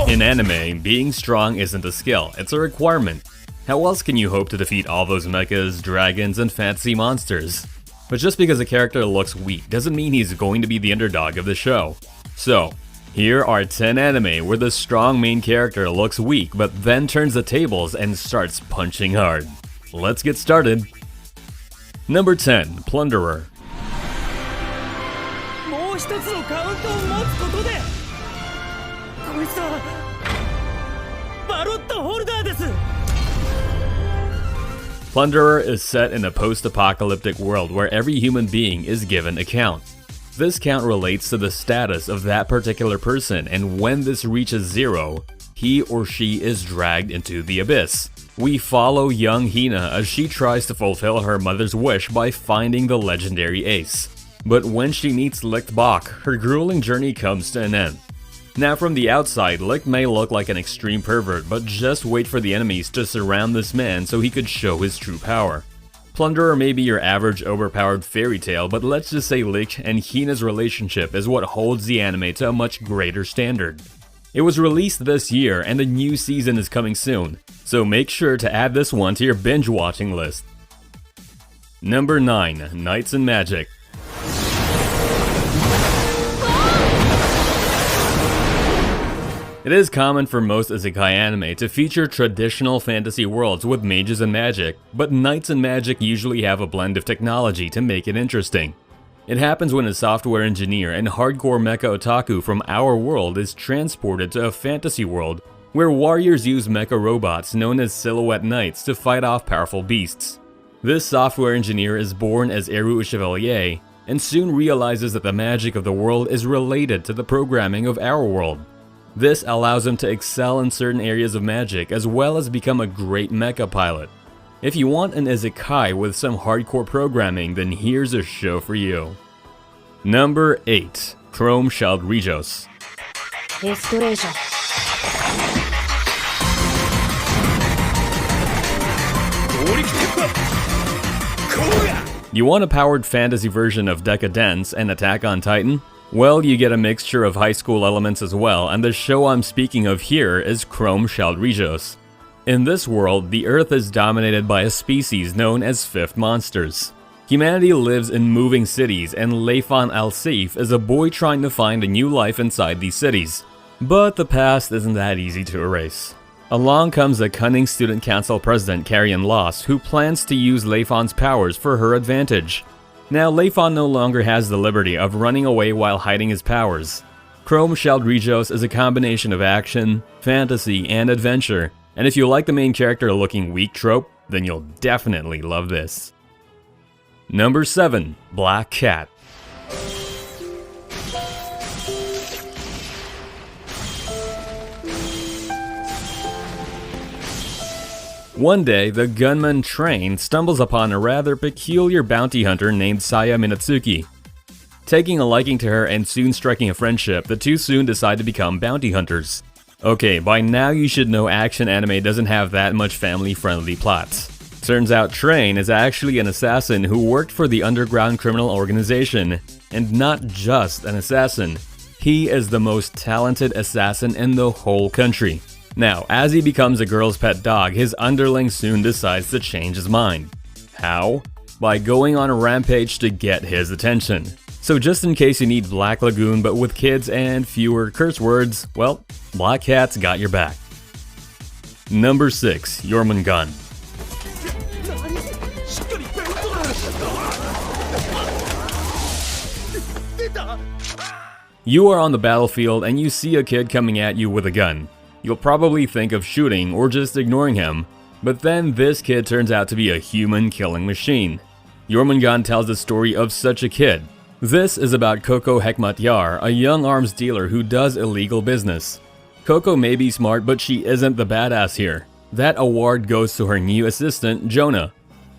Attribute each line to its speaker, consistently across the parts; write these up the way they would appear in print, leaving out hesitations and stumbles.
Speaker 1: In anime, being strong isn't a skill, it's a requirement. How else can you hope to defeat all those mechas, dragons, and fantasy monsters? But just because a character looks weak doesn't mean he's going to be the underdog of the show. So, here are 10 anime where the strong main character looks weak but then turns the tables and starts punching hard. Let's get started. Number 10. Plunderer. Plunderer is set in a post-apocalyptic world where every human being is given a count. This count relates to the status of that particular person, and when this reaches 0, he or she is dragged into the abyss. We follow young Hina as she tries to fulfill her mother's wish by finding the legendary ace. But when she meets Licht Bach, her grueling journey comes to an end. Now from the outside, Licht may look like an extreme pervert, but just wait for the enemies to surround this man so he could show his true power. Plunderer may be your average overpowered fairy tale, but let's just say Licht and Hina's relationship is what holds the anime to a much greater standard. It was released this year and a new season is coming soon, so make sure to add this one to your binge watching list. Number 9. Knights and Magic. It is common for most isekaianime to feature traditional fantasy worlds with mages and magic, but Knights and Magic usually have a blend of technology to make it interesting. It happens when a software engineer and hardcore mecha otaku from our world is transported to a fantasy world where warriors use mecha robots known as silhouette knights to fight off powerful beasts. This software engineer is born as Eru Chevalier and soon realizes that the magic of the world is related to the programming of our world. This allows him to excel in certain areas of magic as well as become a great mecha pilot. If you want an isekai with some hardcore programming, then here's a show for you. Number 8. Chrome Shelled Regios. You want a powered fantasy version of Decadence and Attack on Titan? Well, you get a mixture of high school elements as well, and the show I'm speaking of here is Chrome Shelled Regios. In this world, the Earth is dominated by a species known as Fifth Monsters. Humanity lives in moving cities, and Leifan Al-Seif is a boy trying to find a new life inside these cities. But the past isn't that easy to erase. Along comes a cunning student council president, Carrion Lost, who plans to use Leifan's powers for her advantage. Now, Leifan no longer has the liberty of running away while hiding his powers. Chrome Shelled Regios is a combination of action, fantasy, and adventure, and if you like the main character looking weak trope, then you'll definitely love this. Number 7. Black Cat. One day, the gunman Train stumbles upon a rather peculiar bounty hunter named Saya Minatsuki. Taking a liking to her and soon striking a friendship, the two soon decide to become bounty hunters. Okay, by now you should know action anime doesn't have that much family-friendly plots. Turns out Train is actually an assassin who worked for the underground criminal organization, and not just an assassin. He is the most talented assassin in the whole country. Now, as he becomes a girl's pet dog, his underling soon decides to change his mind. How? By going on a rampage to get his attention. So just in case you need Black Lagoon but with kids and fewer curse words, well, Black Cat's got your back. Number 6. Jormungand. You are on the battlefield and you see a kid coming at you with a gun. You'll probably think of shooting or just ignoring him, but then this kid turns out to be a human killing machine. Jormungand tells the story of such a kid. This is about Coco Hekmatyar, a young arms dealer who does illegal business. Coco may be smart, but she isn't the badass here. That award goes to her new assistant, Jonah.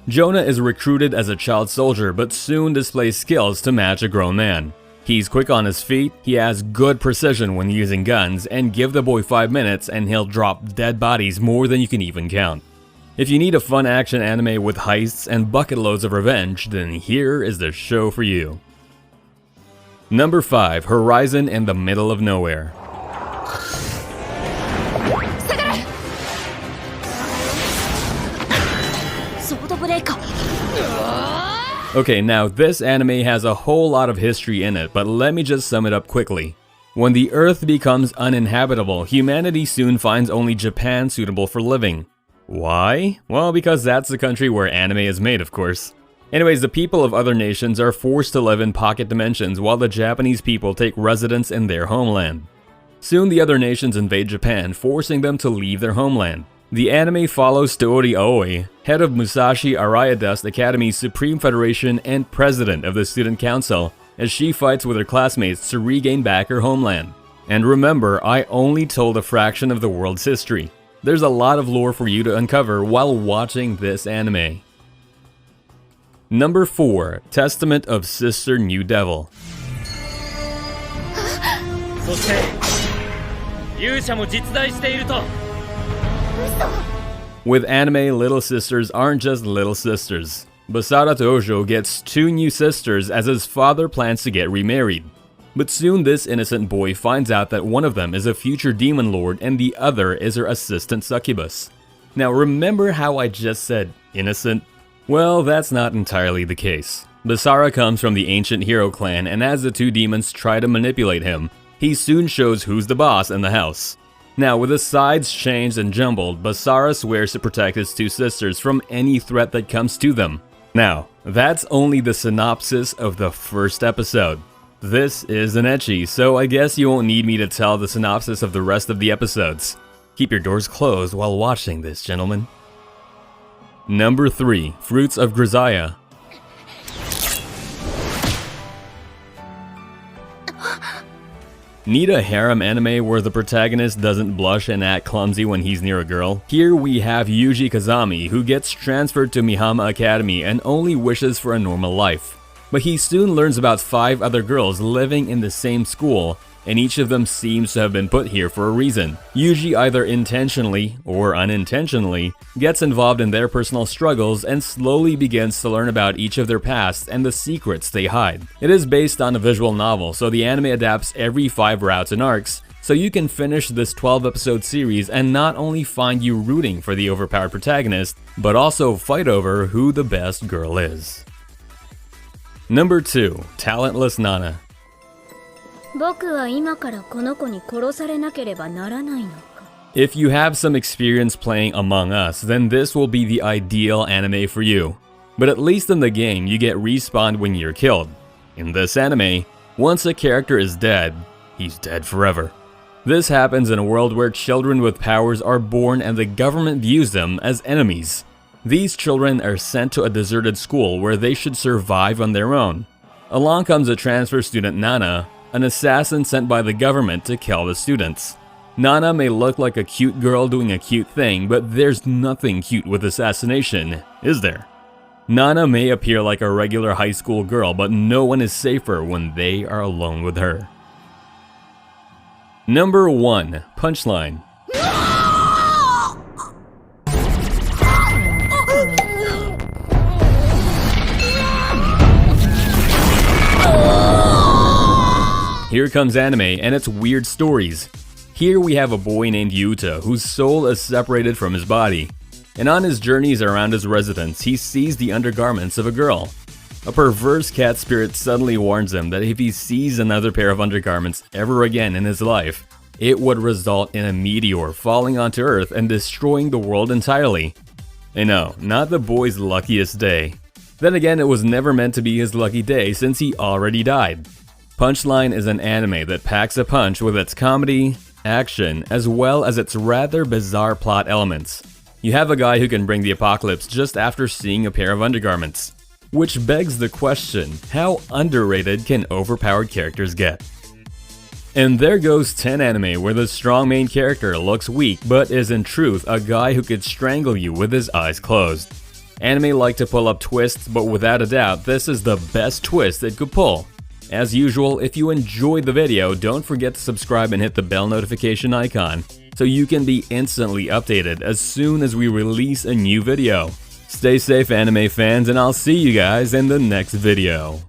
Speaker 1: Jonah is recruited as a child soldier, but soon displays skills to match a grown man. He's quick on his feet, he has good precision when using guns, and give the boy 5 minutes and he'll drop dead bodies more than you can even count. If you need a fun action anime with heists and bucket loads of revenge, then here is the show for you. Number 5. Horizon and the Middle of Nowhere. Okay, now this anime has a whole lot of history in it, but let me just sum it up quickly. When the Earth becomes uninhabitable, humanity soon finds only Japan suitable for living. Why? Well, because that's the country where anime is made, of course. Anyways, the people of other nations are forced to live in pocket dimensions while the Japanese people take residence in their homeland. Soon the other nations invade Japan, forcing them to leave their homeland. The anime follows Toori Aoi, head of Musashi Araya Dust Academy's Supreme Federation and president of the Student Council, as she fights with her classmates to regain back her homeland. And remember, I only told a fraction of the world's history. There's a lot of lore for you to uncover while watching this anime. Number 4. Testament of Sister New Devil. With anime, little sisters aren't just little sisters. Basara Tojo gets 2 new sisters as his father plans to get remarried. But soon this innocent boy finds out that one of them is a future demon lord and the other is her assistant succubus. Now remember how I just said innocent? Well, that's not entirely the case. Basara comes from the ancient hero clan, and as the 2 demons try to manipulate him, he soon shows who's the boss in the house. Now, with his sides changed and jumbled, Basara swears to protect his 2 sisters from any threat that comes to them. Now, that's only the synopsis of the first episode. This is an ecchi, so I guess you won't need me to tell the synopsis of the rest of the episodes. Keep your doors closed while watching this, gentlemen. Number 3. Fruits of Grisaia. Need a harem anime where the protagonist doesn't blush and act clumsy when he's near a girl? Here we have Yuji Kazami, who gets transferred to Mihama Academy and only wishes for a normal life. But he soon learns about 5 other girls living in the same school, and each of them seems to have been put here for a reason. Yuji either intentionally or unintentionally gets involved in their personal struggles and slowly begins to learn about each of their pasts and the secrets they hide. It is based on a visual novel, so the anime adapts every 5 routes and arcs, so you can finish this 12-episode series and not only find you rooting for the overpowered protagonist, but also fight over who the best girl is. Number 2. Talentless Nana. If you have some experience playing Among Us, then this will be the ideal anime for you. But at least in the game, you get respawned when you're killed. In this anime, once a character is dead, he's dead forever. This happens in a world where children with powers are born and the government views them as enemies. These children are sent to a deserted school where they should survive on their own. Along comes a transfer student Nana, an assassin sent by the government to kill the students. Nana may look like a cute girl doing a cute thing, but there's nothing cute with assassination, is there? Nana may appear like a regular high school girl, but no one is safer when they are alone with her. Number 1. Punchline. Here comes anime and its weird stories. Here we have a boy named Yuta whose soul is separated from his body. And on his journeys around his residence, he sees the undergarments of a girl. A perverse cat spirit suddenly warns him that if he sees another pair of undergarments ever again in his life, it would result in a meteor falling onto Earth and destroying the world entirely. I know, not the boy's luckiest day. Then again, it was never meant to be his lucky day since he already died. Punchline is an anime that packs a punch with its comedy, action, as well as its rather bizarre plot elements. You have a guy who can bring the apocalypse just after seeing a pair of undergarments. Which begs the question, how underrated can overpowered characters get? And there goes 10 anime where the strong main character looks weak but is in truth a guy who could strangle you with his eyes closed. Anime like to pull up twists, but without a doubt this is the best twist it could pull. As usual, if you enjoyed the video, don't forget to subscribe and hit the bell notification icon so you can be instantly updated as soon as we release a new video. Stay safe, anime fans, and I'll see you guys in the next video.